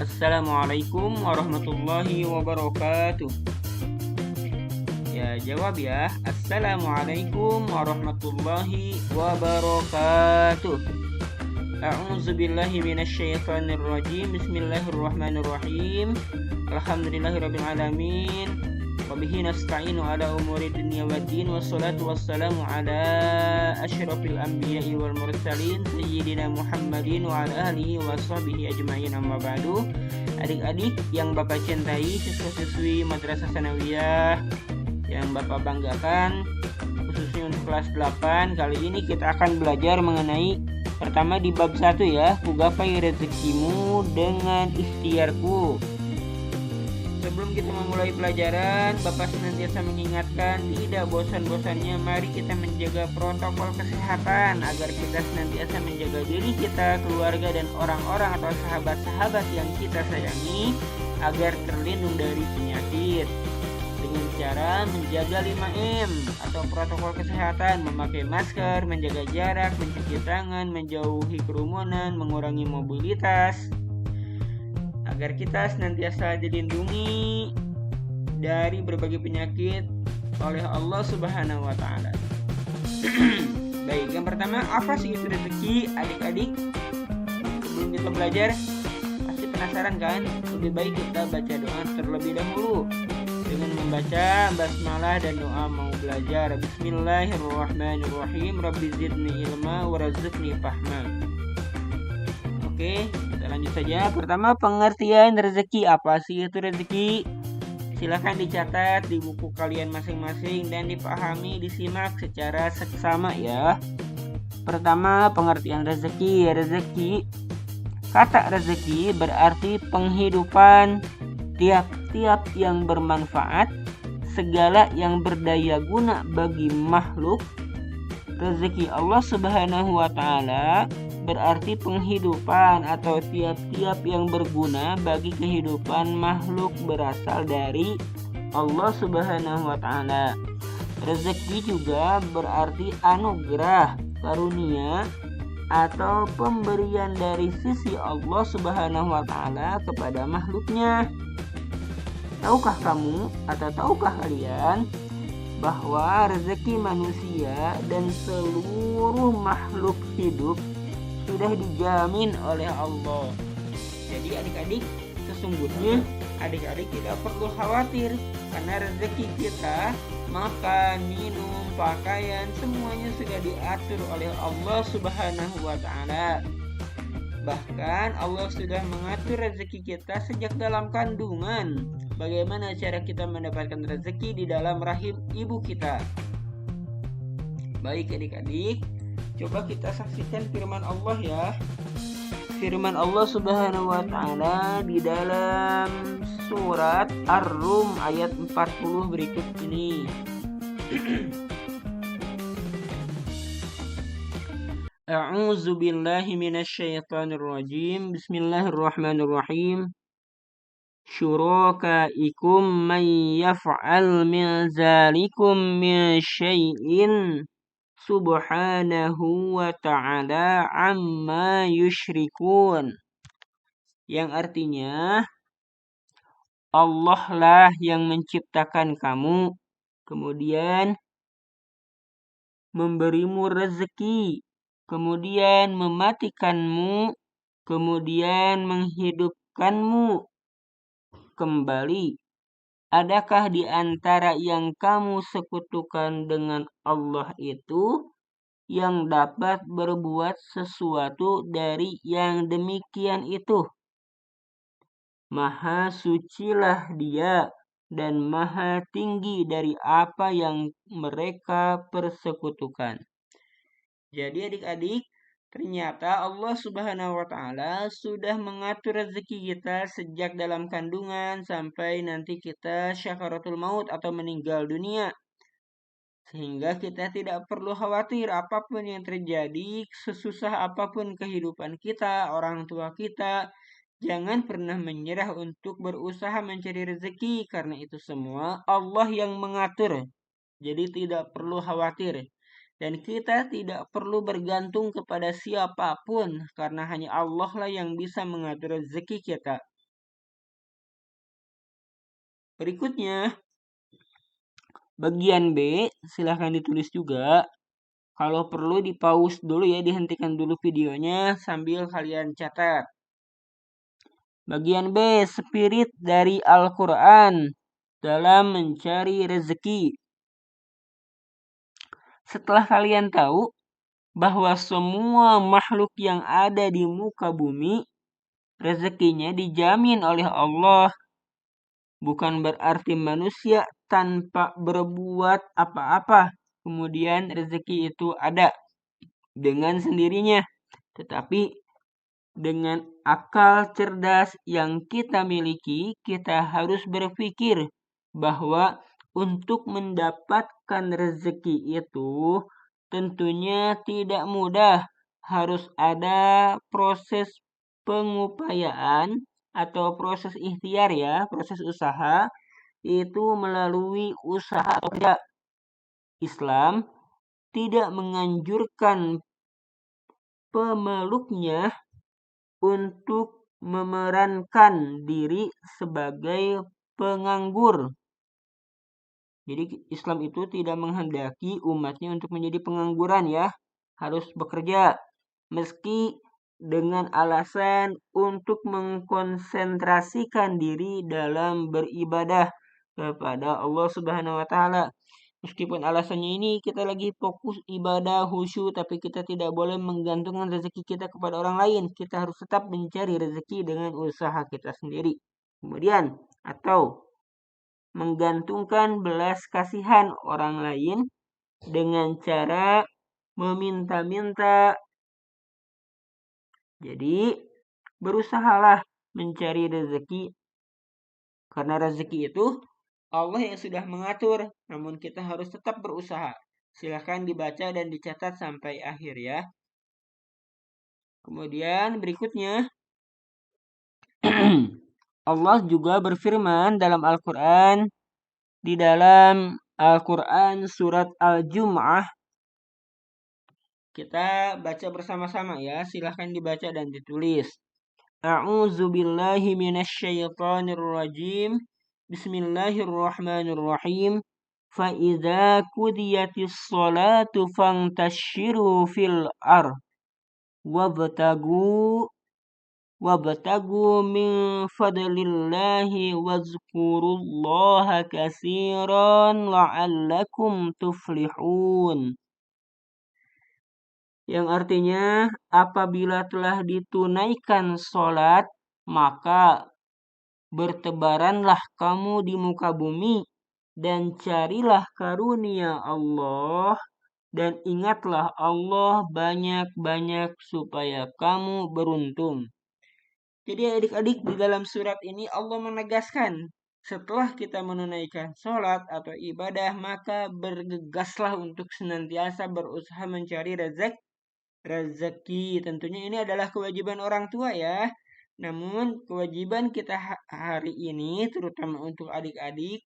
Assalamualaikum warahmatullahi wabarakatuh. Ya, jawab ya. Assalamualaikum warahmatullahi wabarakatuh. A'udzu billahi minasyaitonir rajim. Bismillahirrahmanirrahim. Alhamdulillahirabbil alamin. Wabihi nasta'inu ala umuri dunya waddin. Wassalatu wassalamu ala asyrafil anbiya'i wal mursalin sayyidina Muhammadin wa ala alihi wa sahbihi ajma'in, amma ba'du. Adik-adik yang Bapak cintai, siswa-siswi Madrasah Sanawiyah yang Bapak banggakan, khususnya untuk kelas 8, kali ini kita akan belajar mengenai pertama di bab 1 ya, kugapai rezekimu dengan ikhtiarku. Sebelum kita memulai pelajaran, Bapak senantiasa mengingatkan tidak bosan-bosannya mari kita menjaga protokol kesehatan agar kita senantiasa menjaga diri kita, keluarga, dan orang-orang atau sahabat-sahabat yang kita sayangi agar terlindung dari penyakit dengan cara menjaga 5M atau protokol kesehatan, memakai masker, menjaga jarak, mencuci tangan, menjauhi kerumunan, mengurangi mobilitas, agar kita senantiasa dilindungi dari berbagai penyakit oleh Allah Subhanahu wa Ta'ala. Baik, yang pertama, apa sih itu rezeki, adik-adik? Sebelum kita belajar, pasti penasaran kan? Lebih baik kita baca doa terlebih dahulu dengan membaca basmalah dan doa mau belajar. Bismillahirrahmanirrahim. Rabbi zidni ilma warzuqni fahma. Oke, kita lanjut saja. Pertama, pengertian rezeki. Apa sih itu rezeki? Silahkan dicatat di buku kalian masing-masing dan dipahami, disimak secara seksama ya. Pertama, pengertian rezeki. Kata rezeki berarti penghidupan, tiap-tiap yang bermanfaat, segala yang berdaya guna bagi makhluk. Rezeki Allah Subhanahu wa Ta'ala berarti penghidupan atau tiap-tiap yang berguna bagi kehidupan makhluk berasal dari Allah Subhanahu wa Ta'ala. Rezeki juga berarti anugerah, karunia, atau pemberian dari sisi Allah Subhanahu wa Ta'ala kepada makhluknya. Tahukah kamu atau tahukah kalian bahwa rezeki manusia dan seluruh makhluk hidup sudah dijamin oleh Allah? Jadi adik-adik, sesungguhnya adik-adik tidak perlu khawatir karena rezeki kita, makan, minum, pakaian, semuanya sudah diatur oleh Allah Subhanahu wa Ta'ala. Bahkan Allah sudah mengatur rezeki kita sejak dalam kandungan. Bagaimana cara kita mendapatkan rezeki di dalam rahim ibu kita? Baik adik-adik, coba kita saksikan firman Allah ya. Firman Allah Subhanahu wa Ta'ala di dalam surat Ar-Rum ayat 40 berikut ini. A'udzu billahi minasyaitonir rajim. Bismillahirrahmanirrahim. Syurakaikum man yaf'al min zalikum min syai'in subhanahu wa ta'ala amma yusyrikun. Yang artinya, Allah lah yang menciptakan kamu, kemudian memberimu rezeki, kemudian mematikanmu, kemudian menghidupkanmu kembali. Adakah di antara yang kamu sekutukan dengan Allah itu yang dapat berbuat sesuatu dari yang demikian itu? Maha sucilah Dia dan maha tinggi dari apa yang mereka persekutukan. Jadi adik-adik, ternyata Allah Subhanahu wa Ta'ala sudah mengatur rezeki kita sejak dalam kandungan sampai nanti kita syakaratul maut atau meninggal dunia. Sehingga kita tidak perlu khawatir apapun yang terjadi, sesusah apapun kehidupan kita, orang tua kita. Jangan pernah menyerah untuk berusaha mencari rezeki karena itu semua Allah yang mengatur. Jadi tidak perlu khawatir. Dan kita tidak perlu bergantung kepada siapapun karena hanya Allah lah yang bisa mengatur rezeki kita. Berikutnya, bagian B, silahkan ditulis juga. Kalau perlu di-pause dulu ya, dihentikan dulu videonya sambil kalian catat. Bagian B, spirit dari Al-Quran dalam mencari rezeki. Setelah kalian tahu bahwa semua makhluk yang ada di muka bumi, rezekinya dijamin oleh Allah. Bukan berarti manusia tanpa berbuat apa-apa, kemudian rezeki itu ada dengan sendirinya. Tetapi dengan akal cerdas yang kita miliki, kita harus berpikir bahwa untuk mendapatkan rezeki itu tentunya tidak mudah. Harus ada proses pengupayaan atau proses ikhtiar ya, proses usaha, itu melalui usaha atau kerja. Islam tidak menganjurkan pemeluknya untuk memerankan diri sebagai penganggur. Jadi Islam itu tidak menghendaki umatnya untuk menjadi pengangguran ya. Harus bekerja. Meski dengan alasan untuk mengkonsentrasikan diri dalam beribadah kepada Allah Subhanahu wa taala. Meskipun alasannya ini kita lagi fokus ibadah khusyuk, tapi kita tidak boleh menggantungkan rezeki kita kepada orang lain. Kita harus tetap mencari rezeki dengan usaha kita sendiri. Kemudian, atau menggantungkan belas kasihan orang lain dengan cara meminta-minta. Jadi, berusahalah mencari rezeki. Karena rezeki itu Allah yang sudah mengatur, namun kita harus tetap berusaha. Silahkan dibaca dan dicatat sampai akhir ya. Kemudian berikutnya, Allah juga berfirman dalam Al-Quran, di dalam Al-Quran surat Al-Jum'ah. Kita baca bersama-sama ya, silahkan dibaca dan ditulis. A'udzu billahi minasyaitonir rajim. Bismillahirrahmanirrahim. Fa idza qudiyatis shalatu fantashiru fil ardh wabtagu min fadlillahi wazkurullaha katsiran la'allakum tuflihun. Yang artinya, apabila telah ditunaikan sholat, maka bertebaranlah kamu di muka bumi dan carilah karunia Allah dan ingatlah Allah banyak-banyak supaya kamu beruntung. Jadi adik-adik, di dalam surat ini Allah menegaskan setelah kita menunaikan sholat atau ibadah, maka bergegaslah untuk senantiasa berusaha mencari rezeki. Tentunya ini adalah kewajiban orang tua ya. Namun kewajiban kita hari ini, terutama untuk adik-adik,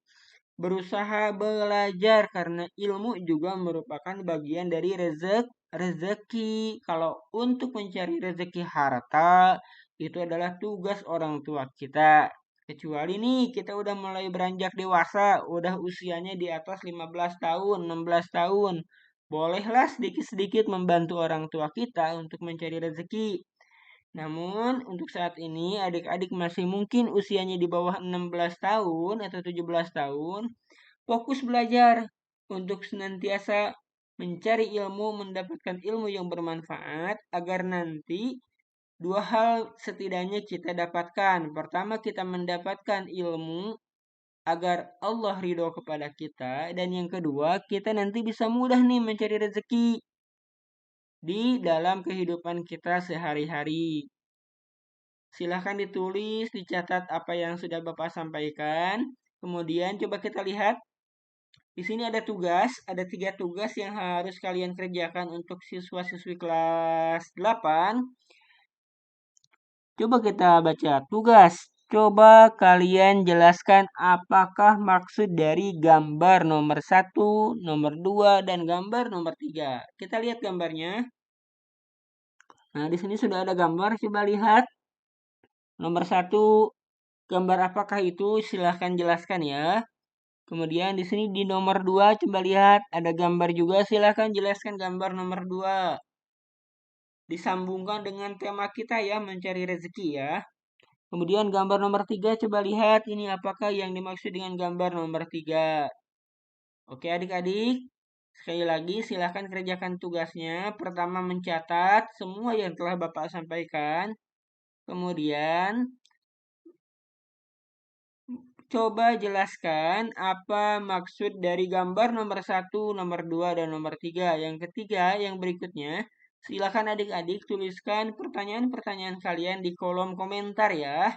berusaha belajar karena ilmu juga merupakan bagian dari rezeki. Kalau untuk mencari rezeki harta, itu adalah tugas orang tua kita. Kecuali nih kita udah mulai beranjak dewasa, udah usianya di atas 15 tahun, 16 tahun. Bolehlah sedikit-sedikit membantu orang tua kita untuk mencari rezeki. Namun untuk saat ini adik-adik masih mungkin usianya di bawah 16 tahun atau 17 tahun. Fokus belajar untuk senantiasa mencari ilmu, mendapatkan ilmu yang bermanfaat agar nanti dua hal setidaknya kita dapatkan. Pertama, kita mendapatkan ilmu agar Allah ridho kepada kita. Dan yang kedua, kita nanti bisa mudah nih mencari rezeki di dalam kehidupan kita sehari-hari. Silahkan ditulis, dicatat apa yang sudah Bapak sampaikan. Kemudian coba kita lihat. Di sini ada tugas, ada 3 tugas yang harus kalian kerjakan untuk siswa-siswi kelas 8. Coba kita baca tugas. Coba kalian jelaskan apakah maksud dari gambar nomor 1, nomor 2, dan gambar nomor 3. Kita lihat gambarnya. Nah, di sini sudah ada gambar. Coba lihat. Nomor 1, Gambar apakah itu? Silahkan jelaskan ya. Kemudian di sini di nomor 2 coba lihat ada gambar juga, silahkan jelaskan gambar nomor 2. Disambungkan dengan tema kita ya, mencari rezeki ya. Kemudian gambar nomor 3 coba lihat ini apakah yang dimaksud dengan gambar nomor 3. Oke adik-adik, sekali lagi silahkan kerjakan tugasnya. Pertama mencatat semua yang telah Bapak sampaikan. Kemudian coba jelaskan apa maksud dari gambar nomor 1, nomor 2, dan nomor 3. Yang ketiga, yang berikutnya, silakan adik-adik tuliskan pertanyaan-pertanyaan kalian di kolom komentar ya.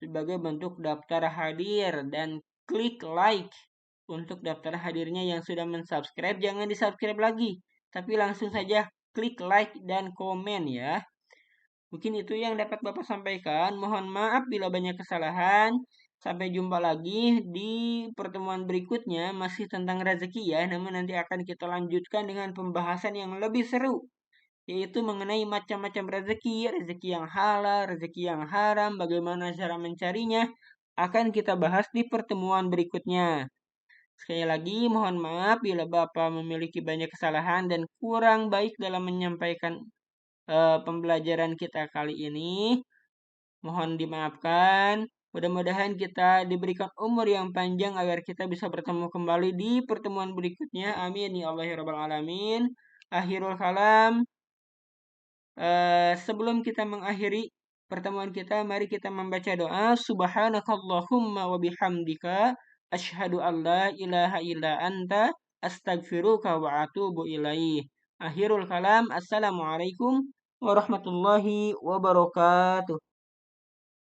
Sebagai bentuk daftar hadir dan klik like untuk daftar hadirnya yang sudah mensubscribe. Jangan di-subscribe lagi, tapi langsung saja klik like dan komen ya. Mungkin itu yang dapat Bapak sampaikan. Mohon maaf bila banyak kesalahan. Sampai jumpa lagi di pertemuan berikutnya masih tentang rezeki ya. Namun nanti akan kita lanjutkan dengan pembahasan yang lebih seru. Yaitu mengenai macam-macam rezeki. Rezeki yang halal, rezeki yang haram, bagaimana cara mencarinya. Akan kita bahas di pertemuan berikutnya. Sekali lagi mohon maaf bila Bapak memiliki banyak kesalahan dan kurang baik dalam menyampaikan pembelajaran kita kali ini. Mohon dimaafkan. Mudah-mudahan kita diberikan umur yang panjang agar kita bisa bertemu kembali di pertemuan berikutnya. Amin ya Allah ya Rabbal Alamin. Akhirul kalam. Sebelum kita mengakhiri pertemuan kita, mari kita membaca doa. Subhanakallahumma wa bihamdika. Asyhadu an la ilaha illa anta. Astagfiruka wa atubu ilaih. Akhirul kalam. Assalamualaikum warahmatullahi wabarakatuh.